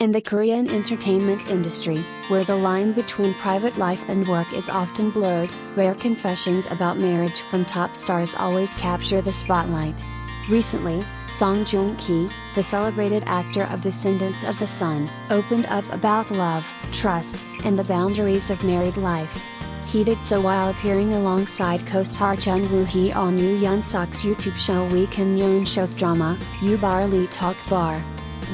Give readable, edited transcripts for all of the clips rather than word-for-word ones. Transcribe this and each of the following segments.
In the Korean entertainment industry, where the line between private life and work is often blurred, rare confessions about marriage from top stars always capture the spotlight. Recently, Song Joong-ki, the celebrated actor of Descendants of the Sun, opened up about love, trust, and the boundaries of married life. He did so while appearing alongside co-star Jun Woo-hee on Yoo Yeon-suk's YouTube show Week in Yeon Seok drama, You Bar Lee Talk Bar.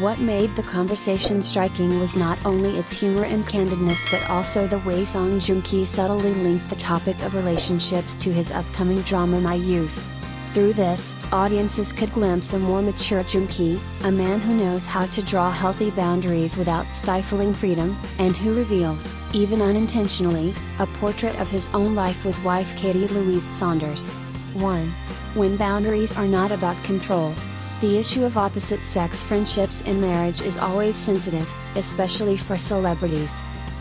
What made the conversation striking was not only its humor and candidness but also the way Song Joong-ki subtly linked the topic of relationships to his upcoming drama My Youth. Through this, audiences could glimpse a more mature Jun Ki, a man who knows how to draw healthy boundaries without stifling freedom, and who reveals, even unintentionally, a portrait of his own life with wife Katy Louise Saunders. 1. When boundaries are not about control. The issue of opposite-sex friendships in marriage is always sensitive, especially for celebrities.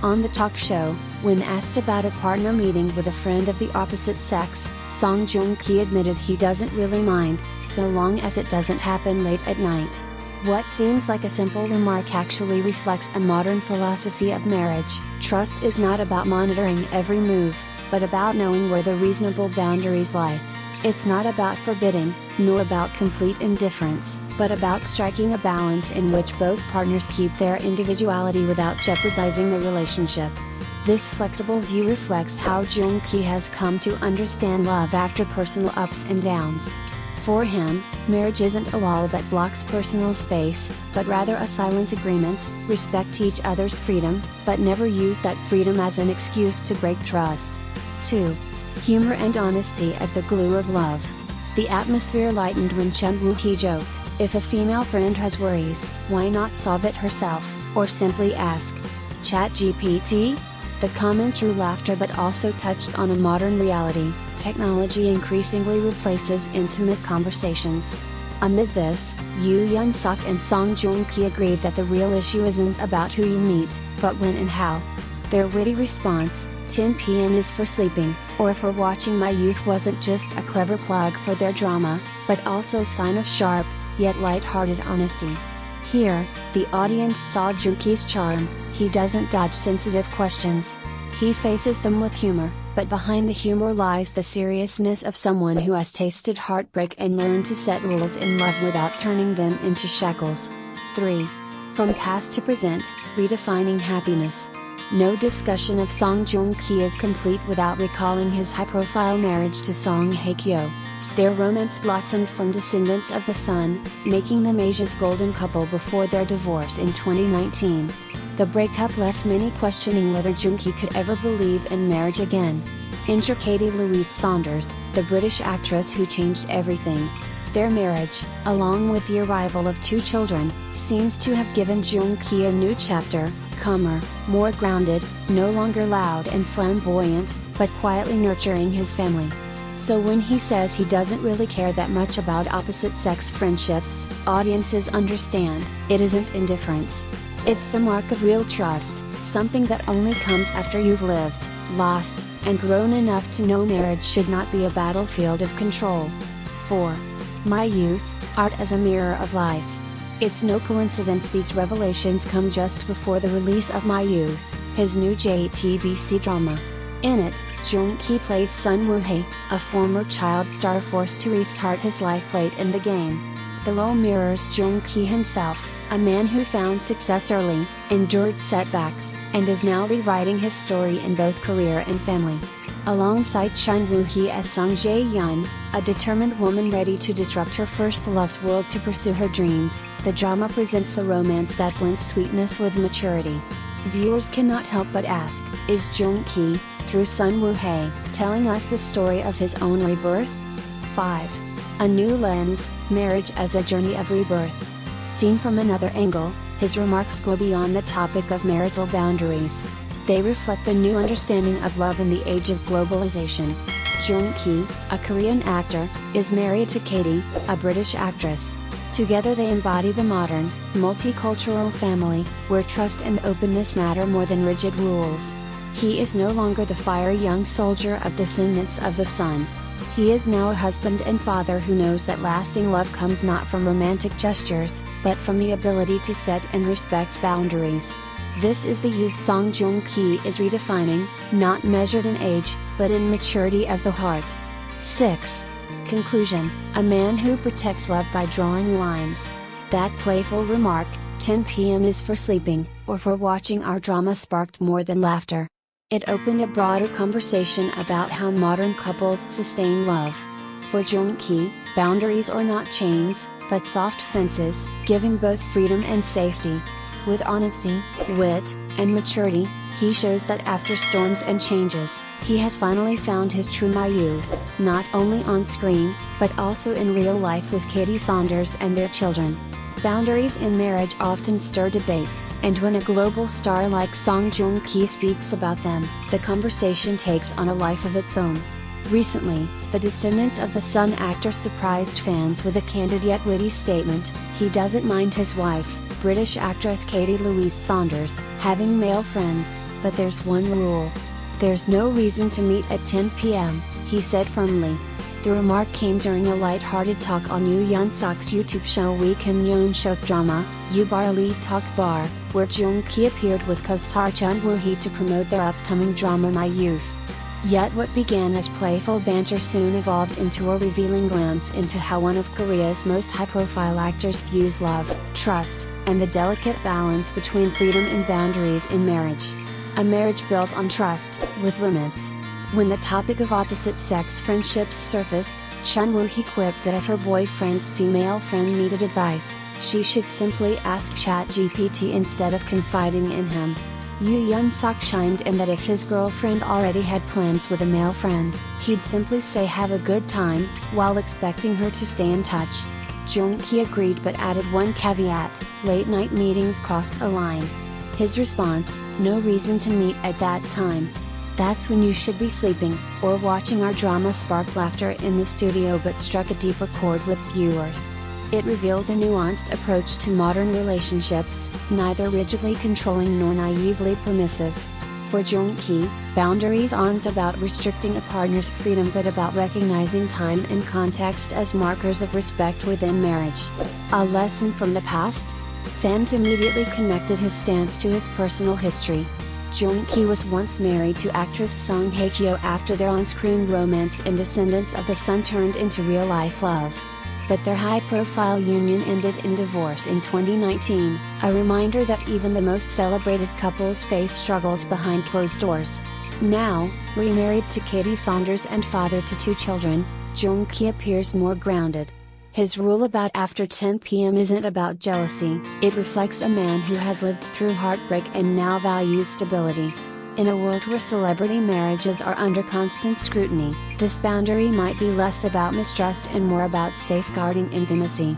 On the talk show, when asked about a partner meeting with a friend of the opposite sex, Song Joong-ki admitted he doesn't really mind, so long as it doesn't happen late at night. What seems like a simple remark actually reflects a modern philosophy of marriage. Trust is not about monitoring every move, but about knowing where the reasonable boundaries lie. It's not about forbidding, nor about complete indifference, but about striking a balance in which both partners keep their individuality without jeopardizing the relationship. This flexible view reflects how Jun Ki has come to understand love after personal ups and downs. For him, marriage isn't a wall that blocks personal space, but rather a silent agreement: respect each other's freedom, but never use that freedom as an excuse to break trust. 2. Humor and honesty as the glue of love. The atmosphere lightened when Jun Woo-hee joked, "If a female friend has worries, why not solve it herself, or simply ask ChatGPT?" The comment drew laughter but also touched on a modern reality: technology increasingly replaces intimate conversations. Amid this, Yoo Yeon-suk and Song Joong-ki agreed that the real issue isn't about who you meet, but when and how. Their witty response, 10 p.m. is for sleeping, or for watching My Youth, wasn't just a clever plug for their drama, but also a sign of sharp, yet light-hearted honesty. Here, the audience saw Jun Ki's charm. He doesn't dodge sensitive questions. He faces them with humor, but behind the humor lies the seriousness of someone who has tasted heartbreak and learned to set rules in love without turning them into shackles. 3. From past to present, redefining happiness. No discussion of Song Joong-ki is complete without recalling his high-profile marriage to Song Hye-kyo. Their romance blossomed from Descendants of the Sun, making them Asia's golden couple before their divorce in 2019. The breakup left many questioning whether Jun Ki could ever believe in marriage again. Enter Katy Louise Saunders, the British actress who changed everything. Their marriage, along with the arrival of 2 children, seems to have given Jun Ki a new chapter: calmer, more grounded, no longer loud and flamboyant, but quietly nurturing his family. So when he says he doesn't really care that much about opposite-sex friendships, audiences understand, it isn't indifference. It's the mark of real trust, something that only comes after you've lived, lost, and grown enough to know marriage should not be a battlefield of control. 4. My Youth, art as a mirror of life. It's no coincidence these revelations come just before the release of My Youth, his new JTBC drama. In it, Jun Ki plays Sun Woo-hee, a former child star forced to restart his life late in the game. The role mirrors Jun Ki himself, a man who found success early, endured setbacks, and is now rewriting his story in both career and family. Alongside Jun Woo-hee as Song Jae-yeon, a determined woman ready to disrupt her first love's world to pursue her dreams, the drama presents a romance that blends sweetness with maturity. Viewers cannot help but ask, is Jun Ki, through Sun Woo-hee, telling us the story of his own rebirth? 5. A new lens, marriage as a journey of rebirth. Seen from another angle, his remarks go beyond the topic of marital boundaries. They reflect a new understanding of love in the age of globalization. Jun Ki, a Korean actor, is married to Katy, a British actress. Together they embody the modern, multicultural family, where trust and openness matter more than rigid rules. He is no longer the fiery young soldier of Descendants of the Sun. He is now a husband and father who knows that lasting love comes not from romantic gestures, but from the ability to set and respect boundaries. This is the youth Song Joong-ki is redefining, not measured in age, but in maturity of the heart. 6. Conclusion: a man who protects love by drawing lines. That playful remark, 10 p.m. is for sleeping, or for watching our drama, sparked more than laughter. It opened a broader conversation about how modern couples sustain love. For Jun Ki, boundaries are not chains, but soft fences, giving both freedom and safety. With honesty, wit, and maturity, he shows that after storms and changes, he has finally found his true my youth, not only on screen, but also in real life with Katy Saunders and their children. Boundaries in marriage often stir debate, and when a global star like Song Joong-ki speaks about them, the conversation takes on a life of its own. Recently, the descendants of the Sun actor surprised fans with a candid yet witty statement: he doesn't mind his wife, British actress Katy Louise Saunders, having male friends, but there's one rule. There's no reason to meet at 10 p.m., he said firmly. The remark came during a light-hearted talk on Yeon Seok's YouTube show Week in Yeon Seok drama, U Bar Lee Talk Bar, where Jun Ki appeared with co-star Jun Woo-hee to promote their upcoming drama My Youth. Yet what began as playful banter soon evolved into a revealing glimpse into how one of Korea's most high-profile actors views love, trust, and the delicate balance between freedom and boundaries in marriage. A marriage built on trust, with limits. When the topic of opposite-sex friendships surfaced, Jun Woo-hee quipped that if her boyfriend's female friend needed advice, she should simply ask ChatGPT instead of confiding in him. Yeon Seok chimed in that if his girlfriend already had plans with a male friend, he'd simply say have a good time, while expecting her to stay in touch. Jun Ki agreed but added one caveat: late-night meetings crossed a line. His response: no reason to meet at that time. That's when you should be sleeping, or watching our drama, sparked laughter in the studio but struck a deeper chord with viewers. It revealed a nuanced approach to modern relationships, neither rigidly controlling nor naively permissive. For Jun Ki, boundaries aren't about restricting a partner's freedom but about recognizing time and context as markers of respect within marriage. A lesson from the past? Fans immediately connected his stance to his personal history. Jun Ki was once married to actress Song Hye-kyo after their on-screen romance in Descendants of the Sun turned into real-life love. But their high-profile union ended in divorce in 2019, a reminder that even the most celebrated couples face struggles behind closed doors. Now, remarried to Katy Saunders and father to 2 children, Jun Ki appears more grounded. His rule about after 10 p.m. isn't about jealousy, it reflects a man who has lived through heartbreak and now values stability. In a world where celebrity marriages are under constant scrutiny, this boundary might be less about mistrust and more about safeguarding intimacy.